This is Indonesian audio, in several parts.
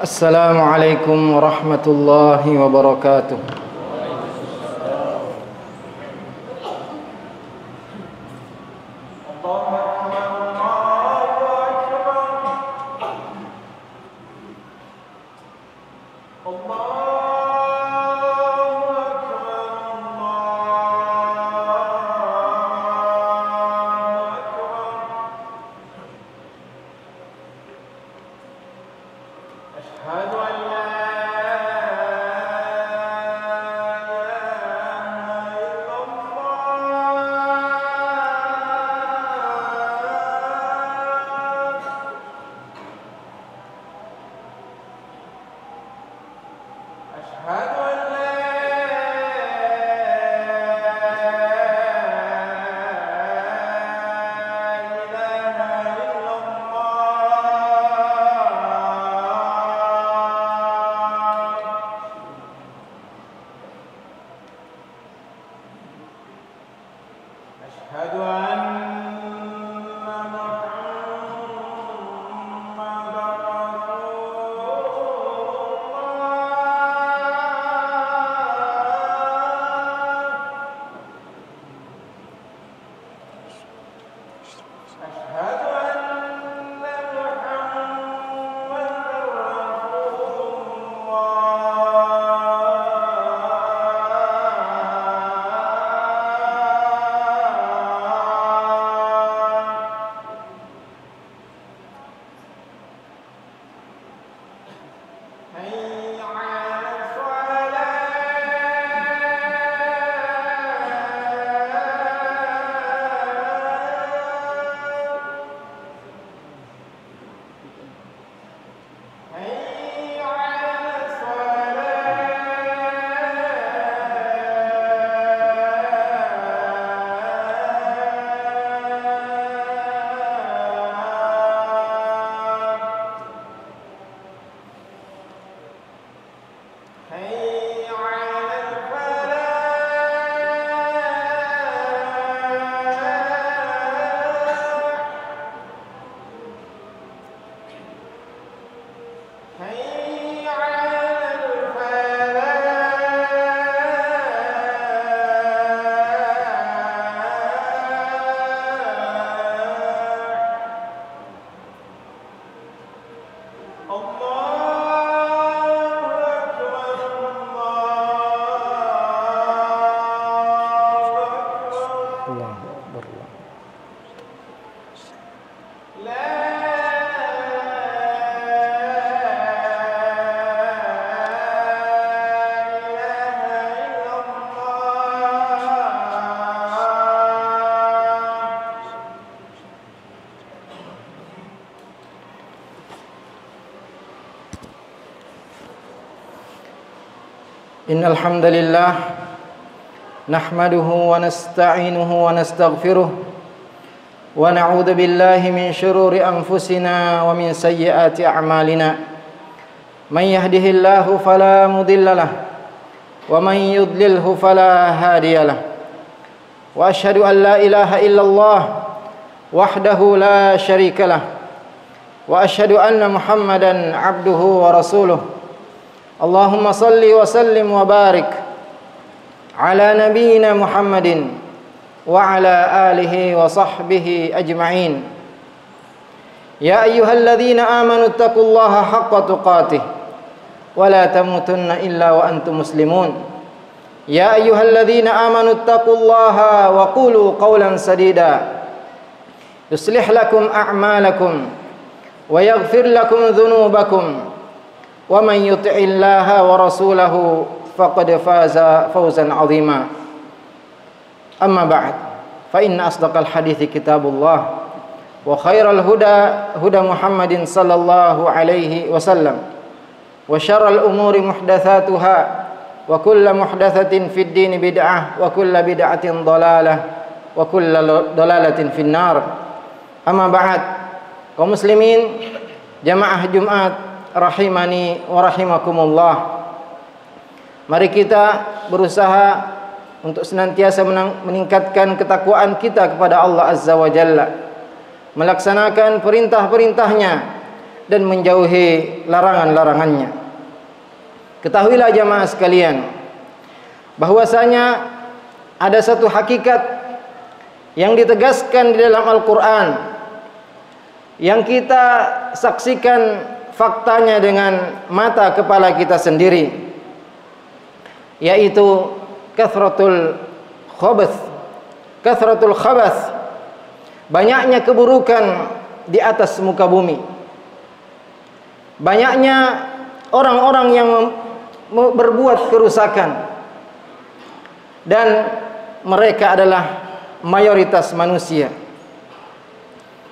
Assalamualaikum warahmatullahi wabarakatuh. Innal hamdalillah nahmaduhu wa nasta'inuhu wa nastaghfiruh wa na'udzu billahi min shururi anfusina wa min sayyiati a'malina. Man yahdihillahu fala mudilla lahu wa man yudlilhu fala hadiya lahu. Wa asyhadu an la ilaha illallah wahdahu la syarika lahu wa asyhadu anna Muhammadan 'abduhu wa rasuluh. Allahumma salli wa sallim wa barik ala nabiyyina Muhammadin wa ala alihi wa sahbihi ajma'in. Ya ayyuhalladzina amanu taqullaha haqqa tuqatih wa la tamutunna illa wa antum muslimun. Ya ayyuhalladzina amanu taqullaha wa qulu qawlan sadida yuslih lakum a'malakum wa yaghfir lakum dhunubakum. Wa man yuti'illaha wa rasulahu faqad faza fawzan 'azima. Amma ba'd, fa inna asdaqal hadithi kitabullah wa khairal huda huda Muhammadin sallallahu alaihi wasallam wa syarral umuri muhdatsatuha wa kullu muhdatsatin fid din bid'ah wa kullu bid'atin dhalalah wa kullu dhalalatin finnar. Amma ba'd, kaum muslimin jamaah Jumat rahimani wa rahimakumullah. Mari kita berusaha untuk senantiasa meningkatkan ketakwaan kita kepada Allah Azza wa Jalla, melaksanakan perintah-perintahnya dan menjauhi larangan-larangannya. Ketahuilah jamaah sekalian, bahwasanya ada satu hakikat yang ditegaskan di dalam Al-Quran, yang kita saksikan faktanya dengan mata kepala kita sendiri, yaitu kathratul khabath, banyaknya keburukan di atas muka bumi, banyaknya orang-orang yang berbuat kerusakan, dan mereka adalah mayoritas manusia.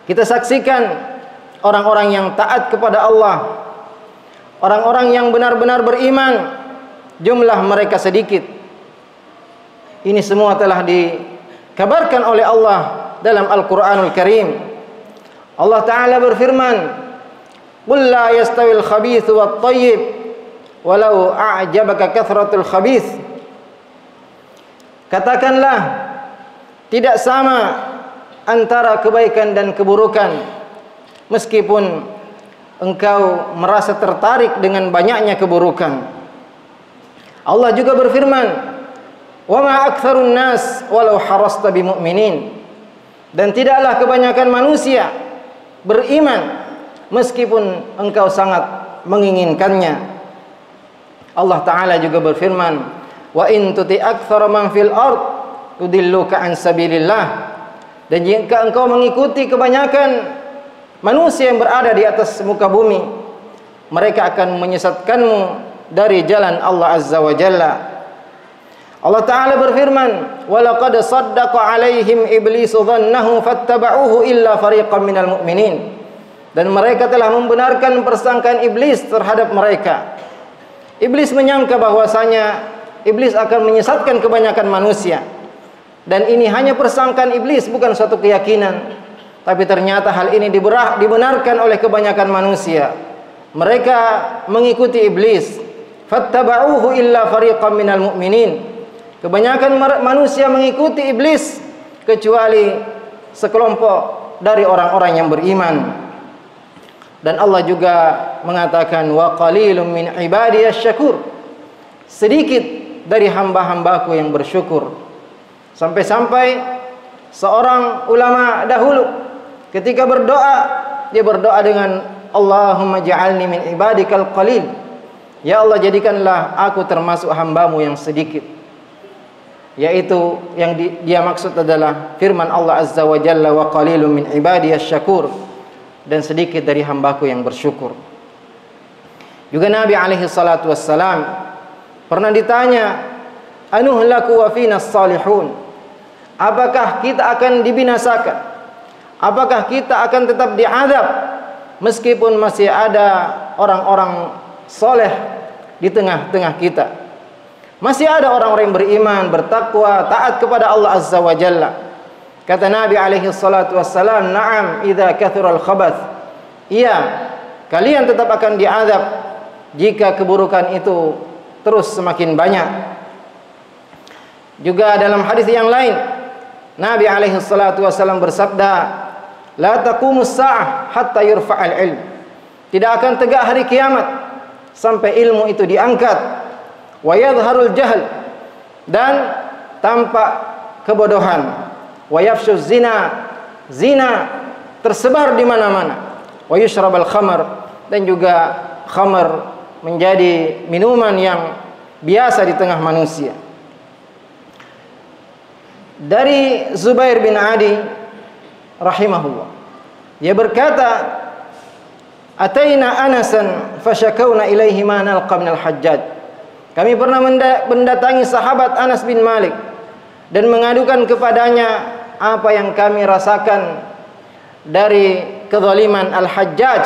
Kita saksikan orang-orang yang taat kepada Allah, orang-orang yang benar-benar beriman, jumlah mereka sedikit. Ini semua telah dikabarkan oleh Allah dalam Al-Quranul Karim. Allah Ta'ala berfirman, "Qul la yastawil khabithu wat tayyib walau a'jabaka kathratul khabith." Katakanlah, tidak sama antara kebaikan dan keburukan, meskipun engkau merasa tertarik dengan banyaknya keburukan. Allah juga berfirman, "Wa ma aktsarun nas walau harasta bimu'minin." Dan tidaklah kebanyakan manusia beriman meskipun engkau sangat menginginkannya. Allah Ta'ala juga berfirman, "Wa in tuti aktsara man fil ard tudilluka an sabilillah." Dan jika engkau mengikuti kebanyakan manusia yang berada di atas muka bumi, mereka akan menyesatkanmu dari jalan Allah Azza wa Jalla. Allah Ta'ala berfirman, "Wa laqad saddaqa 'alaihim iblisu dhannahu fattaba'uhu illa fariqan minal mu'minin." Dan mereka telah membenarkan persangkaan iblis terhadap mereka. Iblis menyangka bahwasanya iblis akan menyesatkan kebanyakan manusia. Dan ini hanya persangkaan iblis, bukan suatu keyakinan. Tapi ternyata hal ini dibenarkan oleh kebanyakan manusia. Mereka mengikuti iblis. Fattaba'uhu illa fariqan minal mu'minin. Kebanyakan manusia mengikuti iblis kecuali sekelompok dari orang-orang yang beriman. Dan Allah juga mengatakan, "Wa qalilum min ibadiyasy syakur." Sedikit dari hamba-hambaku yang bersyukur. Sampai-sampai seorang ulama dahulu ketika berdoa, dia berdoa dengan, "Allahumma ja'alni min ibadikal qalil." Ya Allah, jadikanlah aku termasuk hambamu yang sedikit. Yaitu yang dia maksud adalah firman Allah Azza wa Jalla, "Wa qalilum min ibadiyasy syakur." Dan sedikit dari hambaku yang bersyukur. Juga Nabi alaihi salatu wassalam pernah ditanya, "Anuhlaku wa fina salihun?" Apakah kita akan dibinasakan? Apakah kita akan tetap diazab meskipun masih ada orang-orang soleh di tengah-tengah kita? Masih ada orang-orang yang beriman, bertakwa, taat kepada Allah Azza wa Jalla. Kata Nabi alaihi salatu wassalam, "Na'am idza kathural khabath." Iya, kalian tetap akan diazab jika keburukan itu terus semakin banyak. Juga dalam hadis yang lain, Nabi alaihi salatu wasallam bersabda, "La taqumus sa'ah hatta yurfa'al ilm." Tidak akan tegak hari kiamat sampai ilmu itu diangkat. Wa yadhharul jahl, dan tampak kebodohan. Wa yafshuz zina, zina tersebar di mana-mana. Wa yushrabal khamr, dan juga khamr menjadi minuman yang biasa di tengah manusia. Dari Zubair bin Adi rahimahullah, dia berkata, "Ataina Anasan fasyakawna ilaihi ma nalqa minal Hajjaj." Kami pernah mendatangi sahabat Anas bin Malik dan mengadukan kepadanya apa yang kami rasakan dari kezaliman Al-Hajjaj,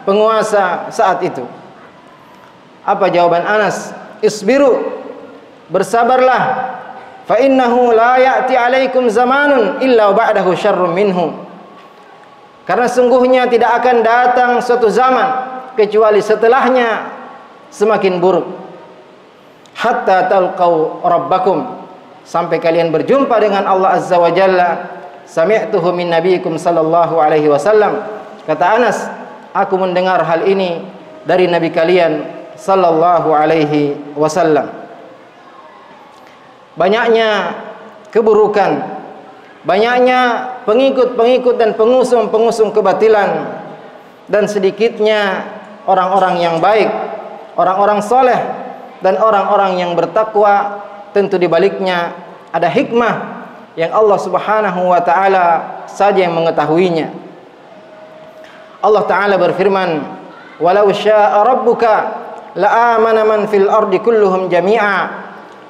penguasa saat itu. Apa jawaban Anas? "Isbiru, bersabarlah. Fa innahu la ya'ti 'alaikum zamanun illa ba'dahu syarrun minhu." Karena sungguhnya tidak akan datang suatu zaman kecuali setelahnya semakin buruk. Hatta talqau rabbakum, sampai kalian berjumpa dengan Allah Azza wa Jalla. Sami'tuhu min nabiyikum sallallahu alaihi wasallam. Kata Anas, aku mendengar hal ini dari Nabi kalian sallallahu alaihi wasallam. Banyaknya keburukan, banyaknya pengikut-pengikut dan pengusung-pengusung kebatilan, dan sedikitnya orang-orang yang baik, orang-orang soleh, dan orang-orang yang bertakwa. Tentu di baliknya ada hikmah yang Allah Subhanahu wa taala saja yang mengetahuinya. Allah taala berfirman, "Walau syaa'a rabbuka la'amana man fil ardi kulluhum jami'a."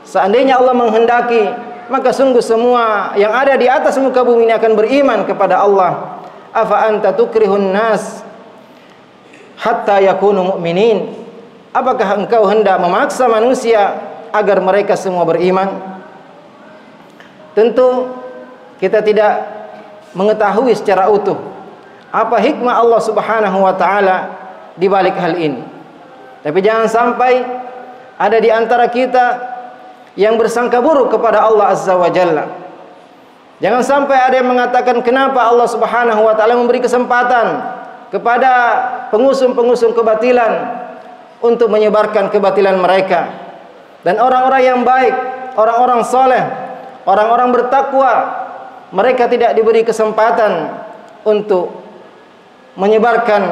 Seandainya Allah menghendaki, maka sungguh semua yang ada di atas muka bumi ini akan beriman kepada Allah. Afa anta tukrihun nas hatta yakunu mu'minin? Apakah engkau hendak memaksa manusia agar mereka semua beriman? Tentu kita tidak mengetahui secara utuh apa hikmah Allah Subhanahu wa taala di balik hal ini. Tapi jangan sampai ada di antara kita yang bersangka buruk kepada Allah Azza wa Jalla. Jangan sampai ada yang mengatakan, kenapa Allah Subhanahu wa taala memberi kesempatan kepada pengusung-pengusung kebatilan untuk menyebarkan kebatilan mereka. Dan orang-orang yang baik, orang-orang soleh, orang-orang bertakwa, mereka tidak diberi kesempatan untuk menyebarkan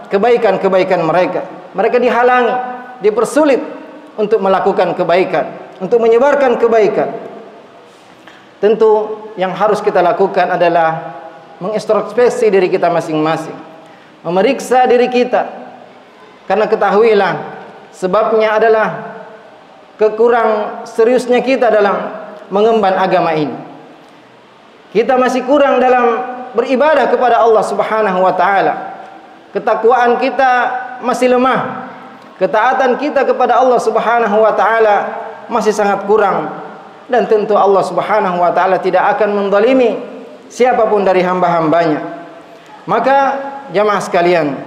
kebaikan-kebaikan mereka. Mereka dihalangi, dipersulit untuk melakukan kebaikan, untuk menyebarkan kebaikan. Tentu yang harus kita lakukan adalah mengintrospeksi diri kita masing-masing, memeriksa diri kita. Karena ketahuilah, sebabnya adalah kekurang seriusnya kita dalam mengemban agama ini. Kita masih kurang dalam beribadah kepada Allah Subhanahu wa taala. Ketakwaan kita masih lemah. Ketaatan kita kepada Allah Subhanahu wa taala masih sangat kurang. Dan tentu Allah Subhanahu wa taala tidak akan menzalimi siapapun dari hamba-hambanya. Maka jamaah sekalian,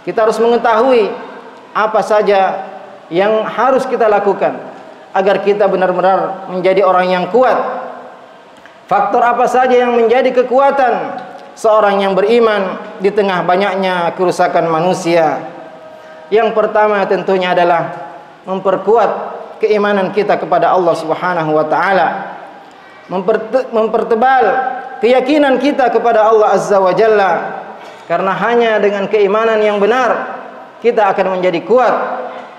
kita harus mengetahui apa saja yang harus kita lakukan agar kita benar-benar menjadi orang yang kuat. Faktor apa saja yang menjadi kekuatan seorang yang beriman di tengah banyaknya kerusakan manusia? Yang pertama tentunya adalah memperkuat keimanan kita kepada Allah Subhanahu wa taala. Mempertebal keyakinan kita kepada Allah Azza wa Jalla. Karena hanya dengan keimanan yang benar kita akan menjadi kuat.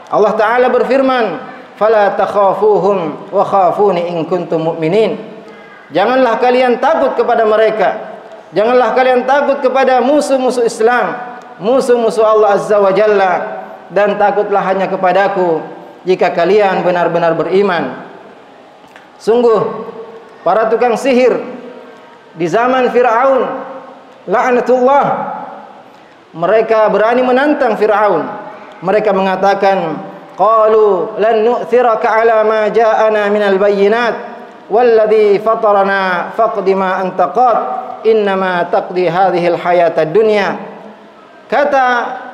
Allah taala berfirman, "Fala takhafuhum wa khafuni in kuntum mu'minin." Janganlah kalian takut kepada mereka. Janganlah kalian takut kepada musuh-musuh Islam, musuh-musuh Allah Azza wa Jalla, dan takutlah hanya kepadaku jika kalian benar-benar beriman. Sungguh para tukang sihir di zaman Fir'aun la'natullah, mereka berani menantang Fir'aun. Mereka mengatakan, qalu lan nu'thiraka ala ma ja'ana minal bayyinat walladhi fatarana faqdi ma anta qad innama taqdi hadhil hayatad dunya. Kata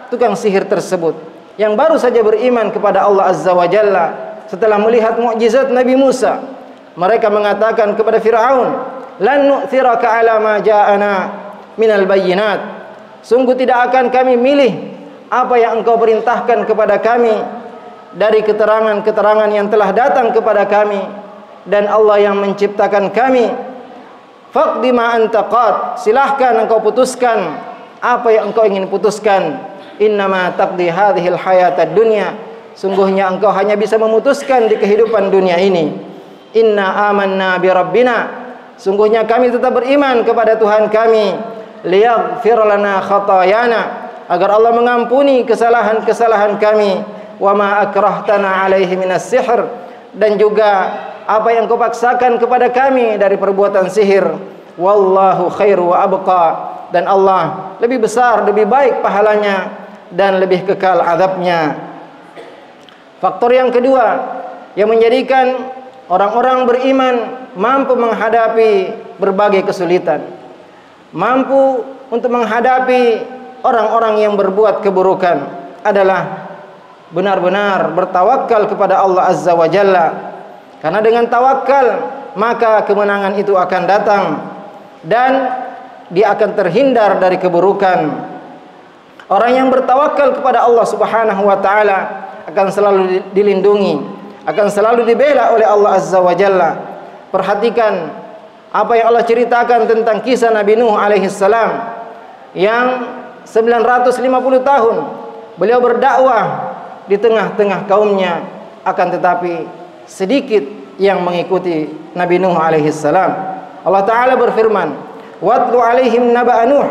tukang sihir tersebut yang baru saja beriman kepada Allah Azza wa Jalla setelah melihat mukjizat Nabi Musa, mereka mengatakan kepada Fir'aun, lan nu'thiraka ala ma ja'ana minal bayyinat. Sungguh tidak akan kami milih apa yang engkau perintahkan kepada kami dari keterangan-keterangan yang telah datang kepada kami dan Allah yang menciptakan kami. Faqdi ma anta qad, silahkan engkau putuskan apa yang engkau ingin putuskan. Innama taqdi hadhil hayatad dunya, sungguhnya engkau hanya bisa memutuskan di kehidupan dunia ini. Inna amanna bi rabbina, sungguhnya kami tetap beriman kepada Tuhan kami. Liyaghfir lana khatayana, agar Allah mengampuni kesalahan-kesalahan kami. Wa ma akrahtana alaihi minas sihr, dan juga apa yang kau paksakan kepada kami dari perbuatan sihir. Wallahu khairu wa abqa, dan Allah lebih besar, lebih baik pahalanya dan lebih kekal azabnya. Faktor yang kedua yang menjadikan orang-orang beriman mampu menghadapi berbagai kesulitan, mampu untuk menghadapi orang-orang yang berbuat keburukan adalah benar-benar bertawakal kepada Allah Azza wa Jalla. Karena dengan tawakal maka kemenangan itu akan datang dan dia akan terhindar dari keburukan. Orang yang bertawakal kepada Allah Subhanahu wa taala akan selalu dilindungi, akan selalu dibela oleh Allah Azza wa Jalla. Perhatikan apa yang Allah ceritakan tentang kisah Nabi Nuh alaihi salam yang 950 tahun beliau berdakwah di tengah-tengah kaumnya, akan tetapi sedikit yang mengikuti Nabi Nuh alaihi salam. Allah taala berfirman, "Watlu alaihim naba'a Nuh,"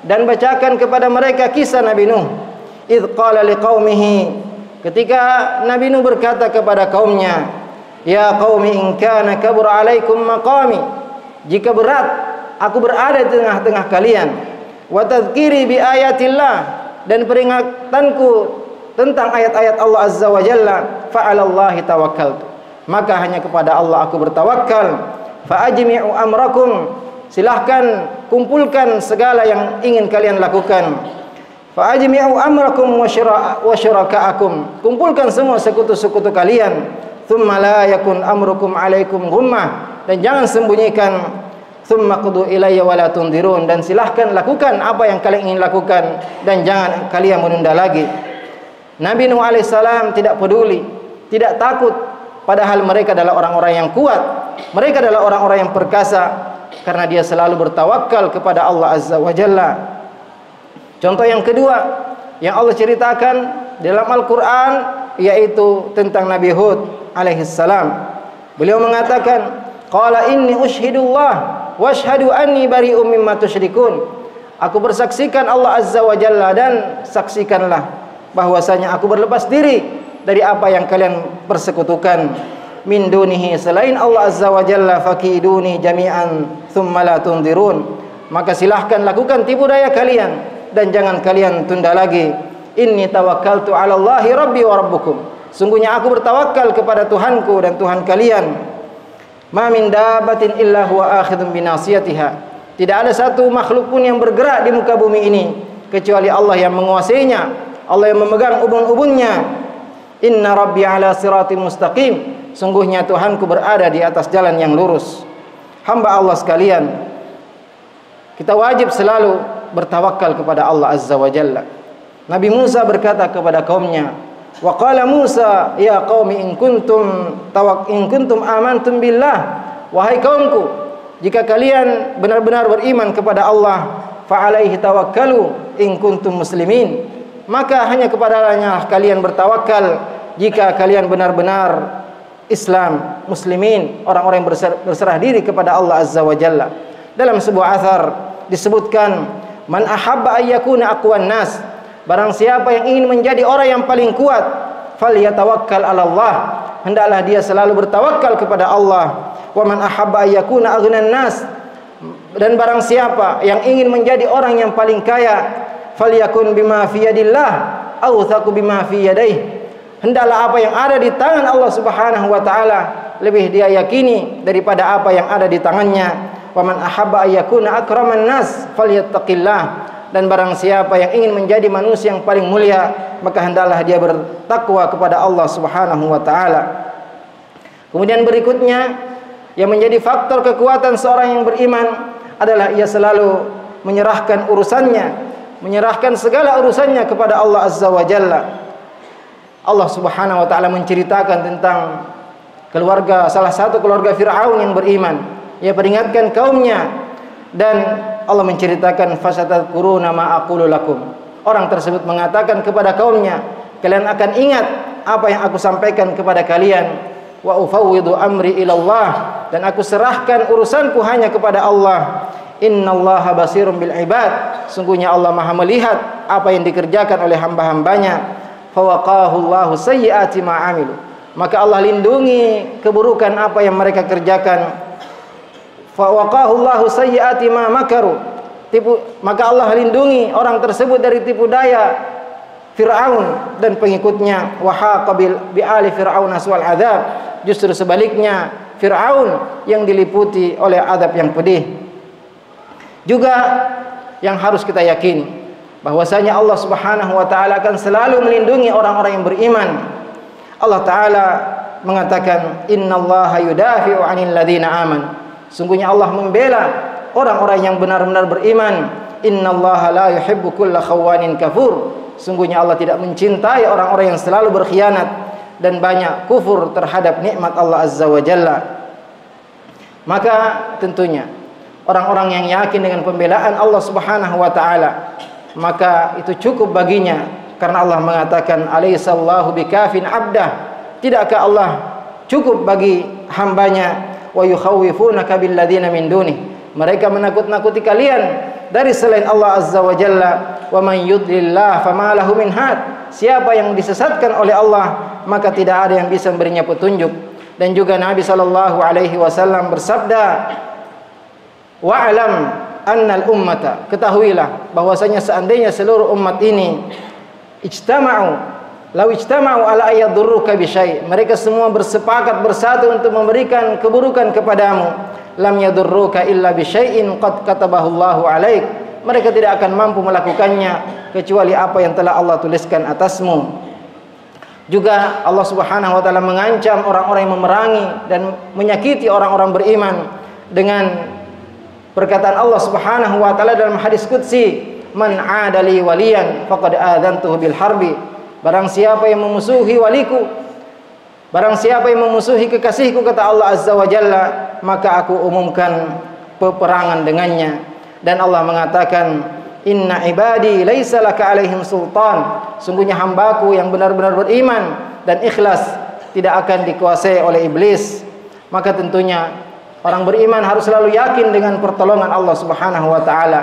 dan bacakan kepada mereka kisah Nabi Nuh. Idz qala liqaumihi, ketika Nabi Nuh berkata kepada kaumnya, "Ya qaumi in kana kabura alaikum maqami," jika berat aku berada di tengah-tengah kalian, "wa tadhkiri bi ayatillah," dan peringatanku tentang ayat-ayat Allah Azza wa Jalla, fa 'alallahi tawakkaltu, maka hanya kepada Allah aku bertawakal. Fa ajmi'u amrakum, silahkan kumpulkan segala yang ingin kalian lakukan. Fa ajmi'u amrakum wa syuraka'akum, kumpulkan semua sekutu-sekutu kalian. Tsumma la yakun amrukum 'alaikum ghummah, dan jangan sembunyikan. Tsumma qudu ilayya wa la tundirun, dan silahkan lakukan apa yang kalian ingin lakukan dan jangan kalian menunda lagi. Nabi Nuh alaihissalam tidak peduli, tidak takut, padahal mereka adalah orang-orang yang kuat, mereka adalah orang-orang yang perkasa, karena dia selalu bertawakal kepada Allah Azza wa Jalla. Contoh yang kedua yang Allah ceritakan dalam Al-Quran yaitu tentang Nabi Hud alaihissalam. Beliau mengatakan, "Qala inni ushhidullah washhadu anni bari'um mimma tusyrikun." Aku bersaksikan Allah Azza wa Jalla, dan saksikanlah bahwasanya aku berlepas diri dari apa yang kalian persekutukan. Min dunihi, selain Allah Azza wa Jalla, fakiduni jami'an thumma la tundirun, maka silahkan lakukan tipu daya kalian dan jangan kalian tunda lagi. Inni tawakkaltu 'ala Allahi rabbi wa rabbukum, sungguhnya aku bertawakal kepada Tuhanku dan Tuhan kalian. Ma min dabbatin illa huwa akhidun binasiyatiha, tidak ada satu makhluk pun yang bergerak di muka bumi ini kecuali Allah yang menguasainya, Allah yang memegang ubun-ubunnya. Inna rabbi ala siratim mustaqim, sungguhnya Tuhanku berada di atas jalan yang lurus. Hamba Allah sekalian, kita wajib selalu bertawakal kepada Allah Azza wa Jalla. Nabi Musa berkata kepada kaumnya, wa qala Musa ya qaumi in kuntum amantum billah, wahai kaumku, jika kalian benar-benar beriman kepada Allah, fa alaihi tawakkalu in kuntum muslimin, maka hanya kepadanya kalian bertawakal jika kalian benar-benar Islam, muslimin, orang-orang yang berserah diri kepada Allah Azza wa Jalla. Dalam sebuah athar disebutkan, man ahabba ayyakuna aqwan nas, barang siapa yang ingin menjadi orang yang paling kuat, falyatawakkal 'ala Allah, hendaklah dia selalu bertawakal kepada Allah. Wa man ahabba ayyakuna aghnan nas, dan barang siapa yang ingin menjadi orang yang paling kaya, falyakun bima fi yadillah awthaqu bima fi yadayhi, hendaklah apa yang ada di tangan Allah Subhanahu wa taala lebih dia yakini daripada apa yang ada di tangannya. Wa man ahabba ayyakuna akraman nas falyattaqillah, dan barang siapa yang ingin menjadi manusia yang paling mulia, maka hendaklah dia bertakwa kepada Allah Subhanahu wa taala. Kemudian berikutnya yang menjadi faktor kekuatan seorang yang beriman adalah ia selalu menyerahkan urusannya, menyerahkan segala urusannya kepada Allah Azza wa Jalla. Allah Subhanahu wa taala menceritakan tentang salah satu keluarga Fir'aun yang beriman. Ia peringatkan kaumnya, dan Allah menceritakan fasatadkuruna ma aqulu lakum. Orang tersebut mengatakan kepada kaumnya, kalian akan ingat apa yang aku sampaikan kepada kalian. Wa ufawwidu amri ilallah, dan aku serahkan urusanku hanya kepada Allah. Innallaha basirun bil ibad, sungguhnya Allah Maha melihat apa yang dikerjakan oleh hamba-hambanya. Fawaqahu Allahu sayyi'ati ma 'amilu, maka Allah lindungi keburukan apa yang mereka kerjakan. Fawaqahu Allahu sayyi'ati ma makaru, maka Allah lindungi orang tersebut dari tipu daya Fir'aun dan pengikutnya. Wa haqa bi ali fir'aun aswal adzab, justru sebaliknya Fir'aun yang diliputi oleh azab yang pedih. Juga yang harus kita yakini bahwasanya Allah Subhanahu wa taala akan selalu melindungi orang-orang yang beriman. Allah taala mengatakan, innallaha yudafi'u 'anil ladzina aman, sungguhnya Allah membela orang-orang yang benar-benar beriman. innallaha la yuhibbu kulla khawanin kafur. Sungguhnya Allah tidak mencintai orang-orang yang selalu berkhianat dan banyak kufur terhadap nikmat Allah Azza wa Jalla. Maka tentunya orang-orang yang yakin dengan pembelaan Allah Subhanahu wa taala, maka itu cukup baginya, karena Allah mengatakan alaihissallahu bikafin abdah. Tidakkah Allah cukup bagi hambanya? Wa yukhawwifunaka billadzina min dunih. Mereka menakut-nakuti kalian dari selain Allah Azza wa Jalla. Wa man yudlillah fama lahu min had. Siapa yang disesatkan oleh Allah, maka tidak ada yang bisa memberinya petunjuk. Dan juga Nabi sallallahu alaihi wasallam bersabda, wa'lam annal ummata, ketahuilah bahwasanya seandainya seluruh umat ini lau ijtama'u ala ayadurruka bi syai', mereka semua bersepakat bersatu untuk memberikan keburukan kepadamu, lam yadurruka illa bi syai'in qad katabahu Allahu 'alaik. Mereka tidak akan mampu melakukannya kecuali apa yang telah Allah tuliskan atasmu. Juga Allah Subhanahu wa taala mengancam orang-orang yang memerangi dan menyakiti orang-orang beriman dengan perkataan Allah Subhanahu wa taala dalam hadis qudsi, man 'adali waliyan faqad adzantuhu bil harbi. Barang siapa yang memusuhi waliku, barang siapa yang memusuhi kekasihku, kata Allah Azza wa Jalla, maka aku umumkan peperangan dengannya. Dan Allah mengatakan, inna ibadi laisa laka alaihim sultan. Sungguhnya hambaku yang benar-benar beriman dan ikhlas tidak akan dikuasai oleh iblis. Maka tentunya orang beriman harus selalu yakin dengan pertolongan Allah Subhanahu wa taala.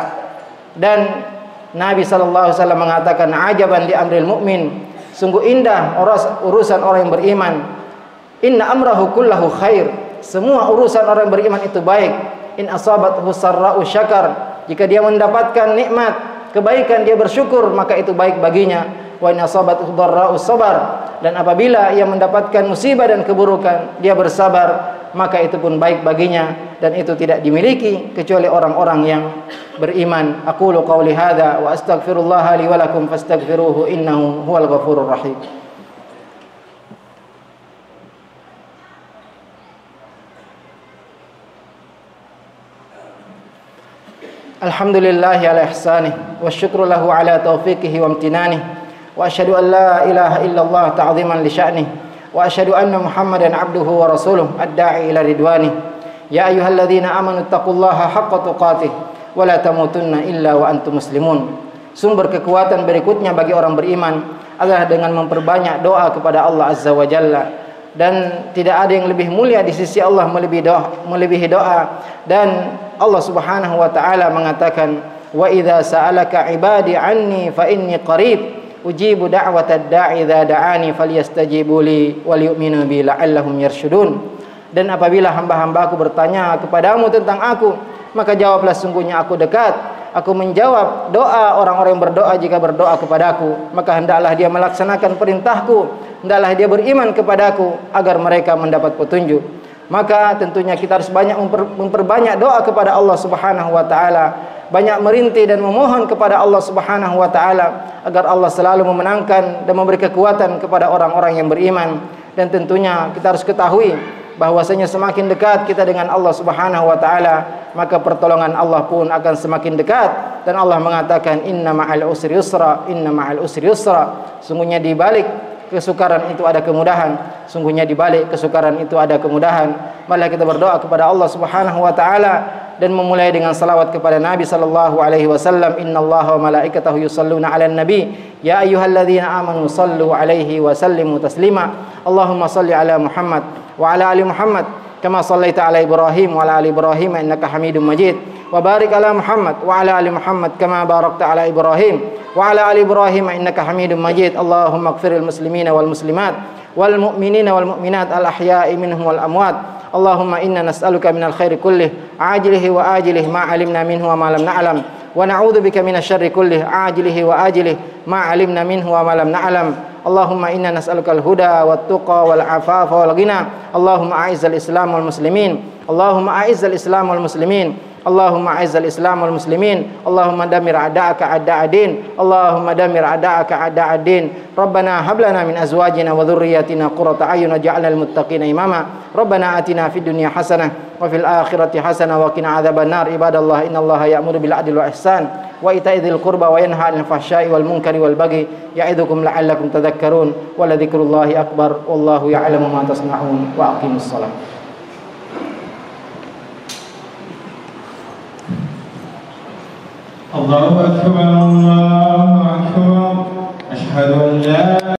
Dan Nabi sallallahu alaihi wasallam mengatakan, ajaban li amril mu'min. Sungguh indah urusan orang yang beriman. Inna amrahu kullahu khair. Semua urusan orang yang beriman itu baik. In asabathu sarra'u syakar. Jika dia mendapatkan nikmat, kebaikan, dia bersyukur, maka itu baik baginya. Wa in asabathu dharra'u sabar. Dan apabila ia mendapatkan musibah dan keburukan, dia bersabar, maka itu pun baik baginya. Dan itu tidak dimiliki kecuali orang-orang yang beriman. Aqulu qawli hadza wa astaghfirullaha li wa lakum fastaghfiruhu innahu huwal ghafurur rahim. Alhamdulillahi ala ihsanih wa syukru lahu ala taufiqihi wa amtinanih wa asyhadu an la ilaha illallah ta'ziman li sya'nih wa asyhadu anna Muhammadan abduhu wa rasuluh ad-da'i ila ridwanih. Ya ayyuhalladzina amanu taqullaha haqqa tuqatih wa la tamutunna illa wa antum muslimun. Sumber kekuatan berikutnya bagi orang beriman adalah dengan memperbanyak doa kepada Allah Azza wa Jalla. Dan tidak ada yang lebih mulia di sisi Allah melebihi doa. Dan Allah Subhanahu wa taala mengatakan, wa idza sa'alaka ibadi anni fa inni qarib ujibu da'watad da'i idza da'ani falyastajibu li wal yu'minu bi la'allahum yarshudun. Dan apabila hamba-hambaku bertanya kepadamu tentang aku, maka jawablah, sungguhnya aku dekat. Aku menjawab doa orang-orang yang berdoa jika berdoa kepadaku. Maka hendaklah dia melaksanakan perintahku, hendaklah dia beriman kepadaku agar mereka mendapat petunjuk. Maka tentunya kita harus banyak memperbanyak doa kepada Allah Subhanahu wa taala, banyak merintih dan memohon kepada Allah Subhanahu wa taala agar Allah selalu memenangkan dan memberi kekuatan kepada orang-orang yang beriman. Dan tentunya kita harus ketahui bahwasanya semakin dekat kita dengan Allah Subhanahu wa taala, maka pertolongan Allah pun akan semakin dekat. Dan Allah mengatakan, inna ma'al usri yusra, inna ma'al usri yusra. Sungguhnya di balik kesukaran itu ada kemudahan. Sungguhnya di balik kesukaran itu ada kemudahan. Mari kita berdoa kepada Allah Subhanahu wa taala dan memulai dengan salawat kepada Nabi sallallahu alaihi wasallam. Innallaha wa malaikatahu yusalluna 'alan nabi ya ayyuhalladzina amanu sallu 'alaihi wa sallimu taslima. Allahumma salli 'ala Muhammad wa 'ala ali Muhammad kama sallaita 'ala Ibrahim wa 'ala ali Ibrahim innaka Hamidum Majid. Wa barik 'ala Muhammad wa 'ala ali Muhammad kama barakta 'ala Ibrahim wa 'ala ali Ibrahim innaka Hamidum Majid. Allahumma ighfiril muslimina wal muslimat wal mu'minina wal mu'minat al ahya'i minhum wal amwat. Allahumma inna nas'aluka minal khairi kullih ajilihi wa ajilihi ma 'alimna minhu wa ma lam na'lam wa na'udzubika minasyarri kullih ajilihi wa ajilihi ma 'alimna minhu wa ma lam na'lam. Allahumma inna nas'alukal huda wat tuqa wal afafa wal ghina. Allahumma a'izzal islam wal muslimin. Allahumma a'izzal islam wal muslimin. Allahumma a'izzal islam wal muslimin. Allahumma damir a'da'aka a'da'ad-din. Allahumma damir a'da'aka a'da'ad-din. Rabbana hab lana min azwajina wa dhurriyyatina qurrata a'yun waj'alna lil muttaqina imama. Rabbana atina fid dunya hasanah wa fil akhirati hasanah wa qina adzabannar. Ibadallah innallaha ya'muru bil 'adli wal ihsan wa ita'idil qurba wa yanha 'anil fahsya'i wal munkari wal baghi ya'idukum la'allakum tadhakkarun wa ladzikrullahi akbar wallahu ya'lamu ma tasna'un wa aqimus shalah. Allahu akbar, Allahu akbar, asyhadu an la